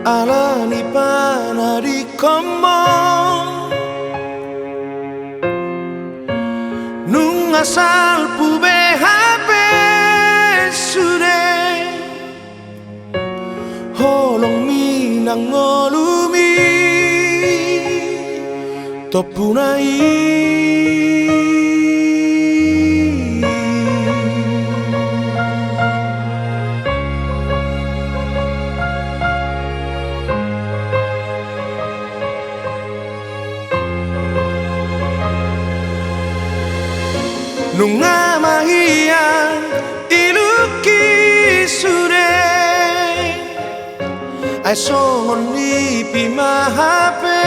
alani panari komo nung asal pube habe sure holong minang ngolumi topunai nunga mahiyang iluki sure ay songon ni pimahape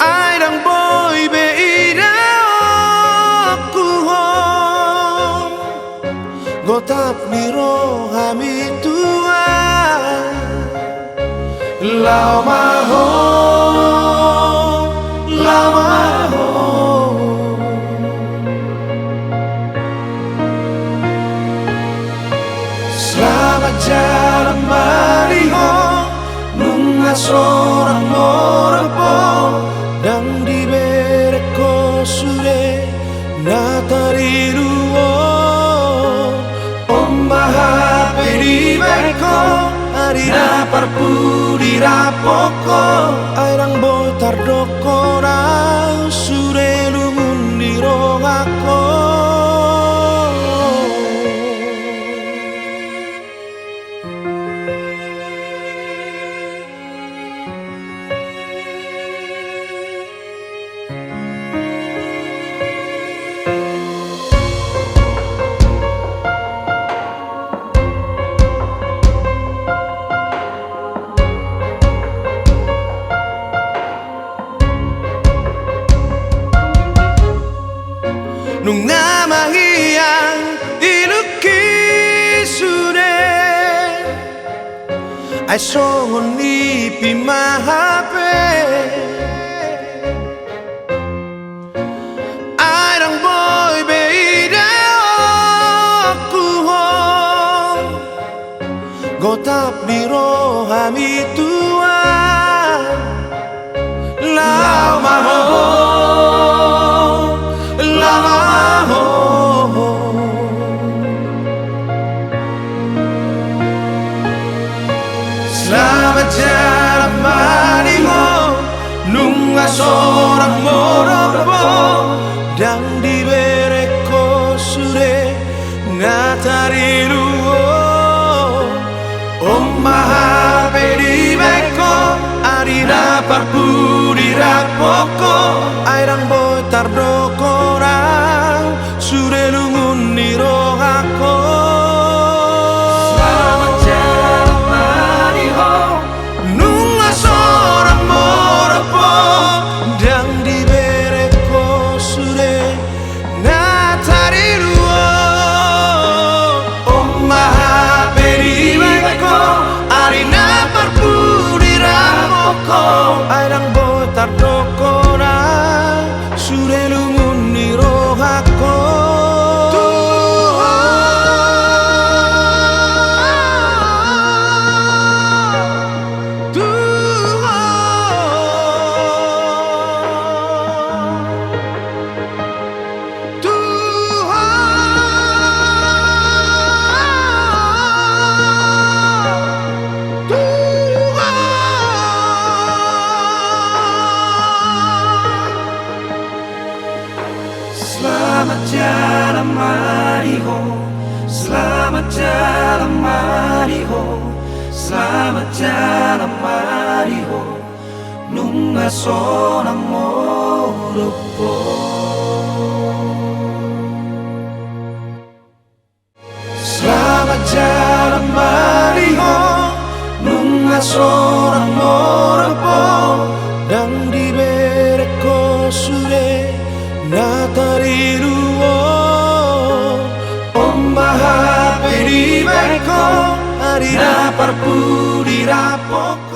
ay dang boy beira okuhon gotap niro hami tua lao maho selamat jalan mariho nung asorang morapo dan dibere ko sure natariruo ommaha peribeko arira parpudi rapoko airang botar dokora sure lumundiro ako nung namahiyang iluki sure ay songon ni pimahape ay dang boy beida okuhon gotap niro hami tua lao maho selamat jalan mariho nung asorang moropo dan dibere ko sure natariruo ommaha peribeko arira parpudi rapoko airang botar dokorang sure lungun niro ako airang botar dokora sure lungun niro hako selamat jalan mariho, selamat jalan mariho, selamat jalan mariho, nung asonang moropo. Selamat jalan mariho, nung asonang moropo, dan dibere ko sure natariruo ommaha peribeko arira parpudi rapoko